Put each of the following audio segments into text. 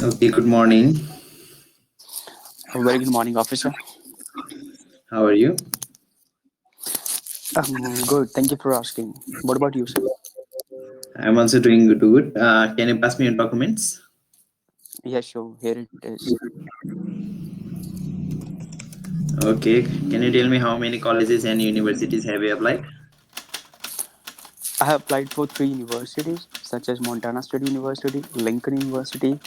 Okay, good morning. A very good morning, officer. How are you? Good. Thank you for asking. What about you, sir? I'm also doing good. Can you pass me your documents? Yes, sure. Here it is. Okay, can you tell me how many colleges and universities have you applied? I have applied for three universities, such as Montana State University, Lincoln University,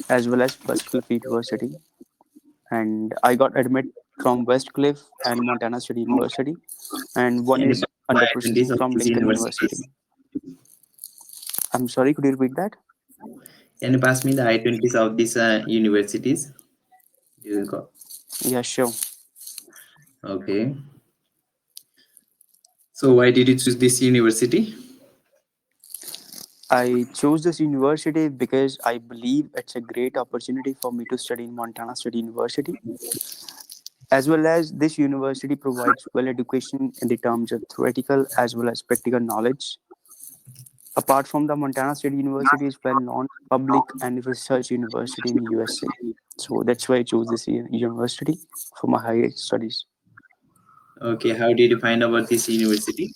as well as Westcliff University. And I got admit from Westcliff and Montana State University, and one Can you is pass me under the I-20s processing of from these Lincoln University. universities? I'm sorry, could you repeat that? Can you pass me the I-20s of these universities? You got. Yeah, sure. Okay. So why did you choose this university? I chose this university because I believe it's a great opportunity for me to study in Montana State University, as well as this university provides well education in the terms of theoretical as well as practical knowledge. Apart from the Montana State University is well known public and research university in USA. So that's why I chose this university for my higher studies. Okay, how did you find about this university?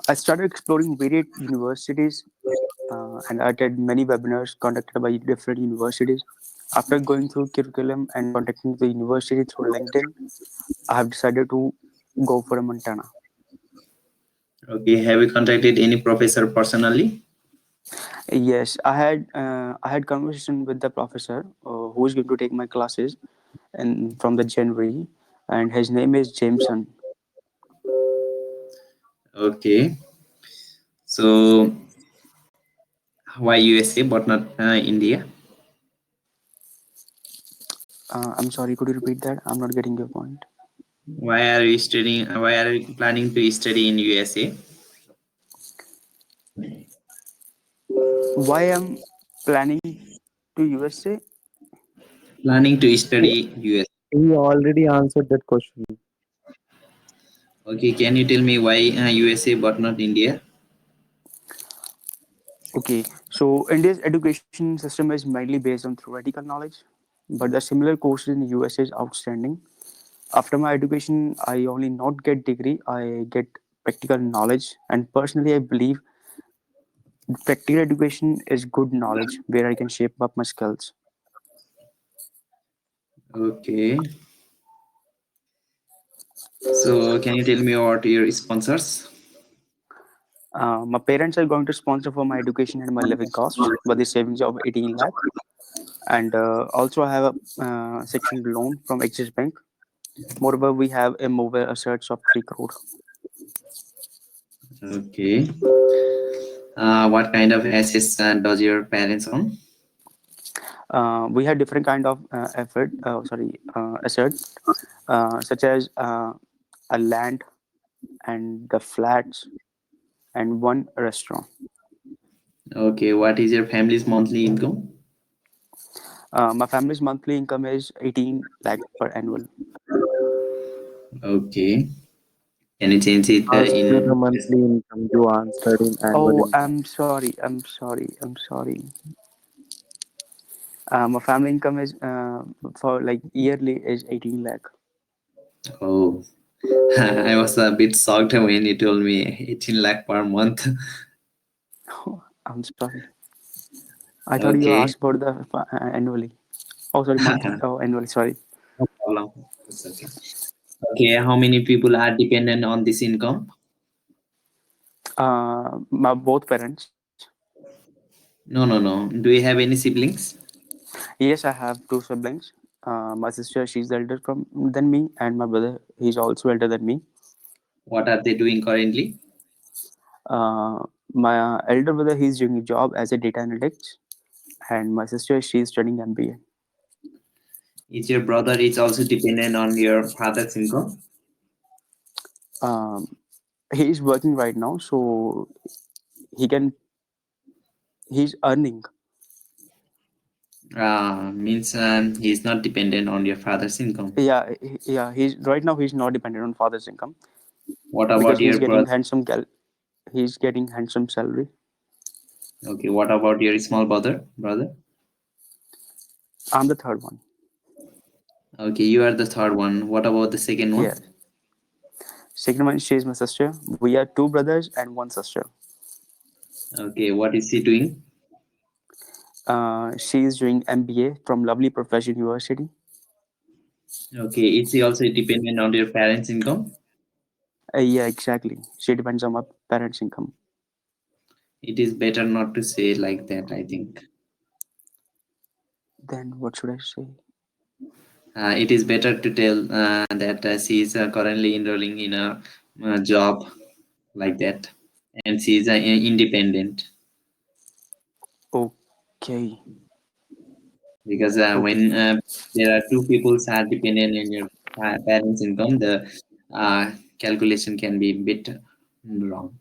I started exploring varied universities and I attended many webinars conducted by different universities. After going through curriculum and contacting the university through LinkedIn, I have decided to go for a Montana. Okay, have you contacted any professor personally? Yes, I had conversation with the professor who is going to take my classes, and from the January, and his name is Jameson. Okay, so why USA but not India? I'm sorry, could you repeat that? I'm not getting your point. Why are you studying? Why are you planning to study in USA? Why I'm planning to USA? Planning to He, study US. he already answered that question. Okay, can you tell me why USA but not India? Okay, so India's education system is mainly based on theoretical knowledge, but the similar courses in the USA is outstanding. After my education, I only not get degree, I get practical knowledge, and personally, I believe practical education is good knowledge where I can shape up my skills. Okay, so can you tell me what your sponsors? My parents are going to sponsor for my education and my living costs with the savings of 18 lakh. And also, I have a section loan from Axis Bank. Moreover, we have a mobile assets of 3 crore. Okay, what kind of assets does your parents own? We have different kind of asset, such as a land and the flats and one restaurant. Okay, what is your family's monthly income? My family's monthly income is 18 lakh per annual. Okay, can you change it Asked you the in? monthly income. You answered in annual Oh, income. I'm sorry. My family income is for like yearly is 18 lakh. Oh, I was a bit shocked when you told me 18 lakh per month. I'm sorry. I thought you Okay, asked about the annually. Oh, sorry, monthly. Oh, annually. Sorry. no problem. It's okay. Okay, how many people are dependent on this income? My both parents. No, no, no. Do you have any siblings? Yes, I have two siblings. My sister, she's elder from than me, and my brother, he's also elder than me. What are they doing currently? My elder brother, he's doing a job as a data analytics, and my sister, she's studying MBA. Is your brother is also dependent on your father's income? Um, he's working right now, so he can he's earning. Means he is not dependent on your father's income. Yeah, he's right now he's not dependent on father's income What because about he's your getting brother? he's getting handsome salary. Okay, what about your small brother? Brother? I'm the third one. Okay, you are the third one. What about the second Yeah. one? Second one, she is my sister. We are two brothers and one sister. Okay, what is he doing? She is doing MBA from Lovely Professional University. Okay, is he also dependent on your parents' income? Yeah, exactly. She depends on my parents' income. It is better not to say like that, I think. Then what should I say? It is better to tell that she is currently enrolling in a job like that, and she is independent. Okay. Because Okay. when there are two people who are dependent on your parents' income, the calculation can be a bit wrong.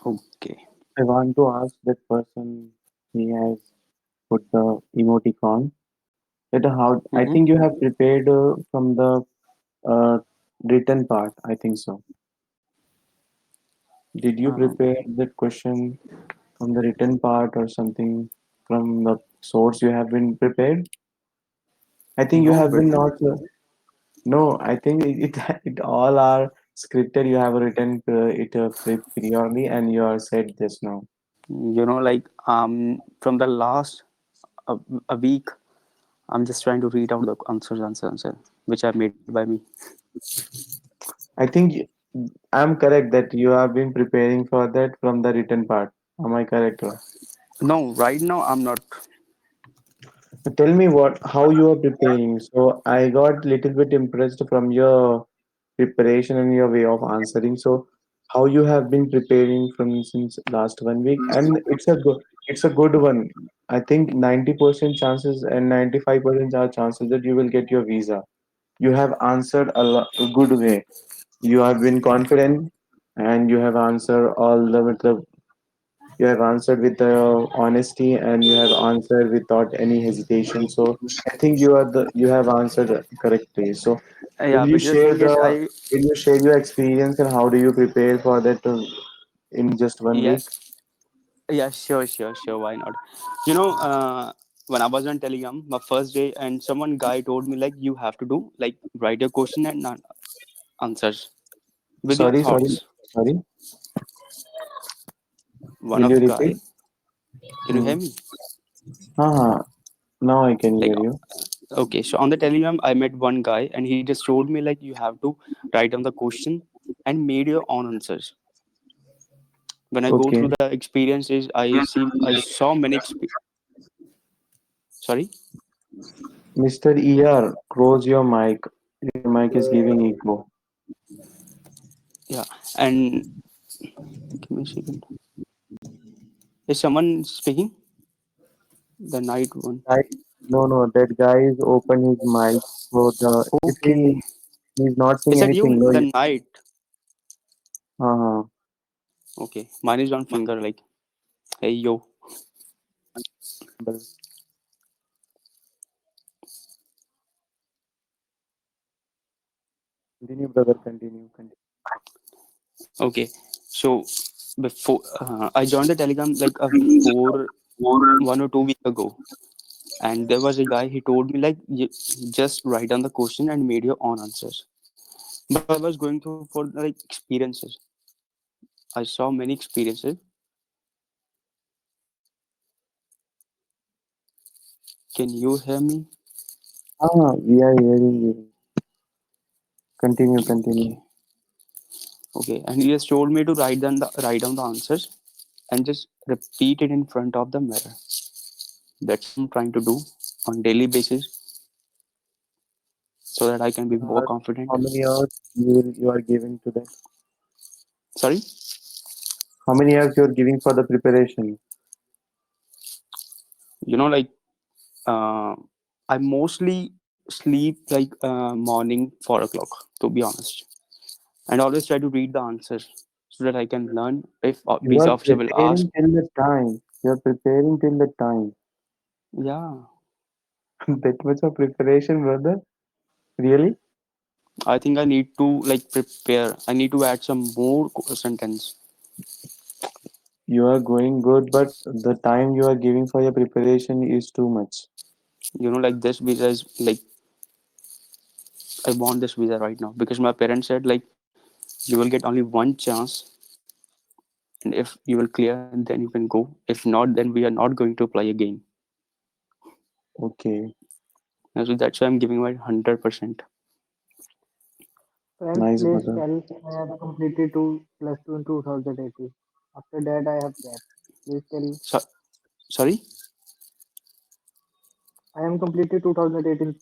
Okay. I want to ask that person, he has put the emoticon. That how I Mm-hmm. think you have prepared from the uh, written part. I think so. Did you Um, prepare that question from the written part or something from the source you have been prepared? I think you no, have but been not. No, I think it all are scripted. You have written it priorly, and you are said this now. like from the last a week, I'm just trying to read out the answer, which are made by me. I think I'm correct that you have been preparing for that from the written part. Am I correct? No, right now I'm not. Tell me what how you are preparing. So I got little bit impressed from your preparation and your way of answering. So how you have been preparing from since last 1 week, and it's a good one. I think 90% chances and 95% are chances that you will get your visa. You have answered a good way. You have been confident, and you have answered all the matlab, you have answered with honesty, and you have answered without any hesitation. So I think you have answered correctly. So Yeah, but the thing is, will you share your experience and how do you prepare for that in just 1 week? yes, yeah, sure. Why not? You know, when I was on Telegram, my first day, and someone guy told me like you have to do like write your question and answers with your Sorry, thoughts. sorry. One Will you of repeat? guy, can you Hmm. hear me? Uh-huh. Now I can Like, hear you. okay, so on the Telegram, I met one guy, and he just told me like you have to write down the question and made your own answers. When I go through Okay. the experiences, I saw many. Sorry. Mr. ER, close your mic. Your mic is giving echo. Yeah, and give me a second. Is someone speaking? The night one. I, no, no, that guy is open his mic. So if Okay. he's not saying Is that anything, you? no, The night. uh-huh. Okay. Mine is on finger like, hey yo. But continue, brother, continue, continue. Okay. So before I joined the Telegram like a four 1 or 2 weeks ago, and there was a guy. He told me like just write down the question and made your own answers. But I was going through for like experiences. I saw many experiences. Can you hear me? Ah, we are hearing you. Continue, continue. Okay. Okay. And he just told me to write down the answers and just repeat it in front of the mirror. That's what I'm trying to do on daily basis so that I can be more How confident. many hours you are giving to that? Sorry, How many hours you are giving for the preparation? like uh, I mostly sleep like morning 4 o'clock. To be honest, and always try to read the answers so that I can learn if You are visa officer will ask. preparing till the time. You are preparing till the time. Yeah, That much of preparation, brother. Really? I think I need to like prepare. I need to add some more sentence. You are going good, but the time you are giving for your preparation is too much. Like this visa is like, I want this visa right now because my parents said like you will get only one chance, and if you will clear, then you can go. If not, then we are not going to apply again. Okay, And so that's why I'm giving my 100%. Friends, nice, please brother. tell. I have completed two plus two in 2018. After that, I have gap. Please tell. So, sorry. I am completed 2018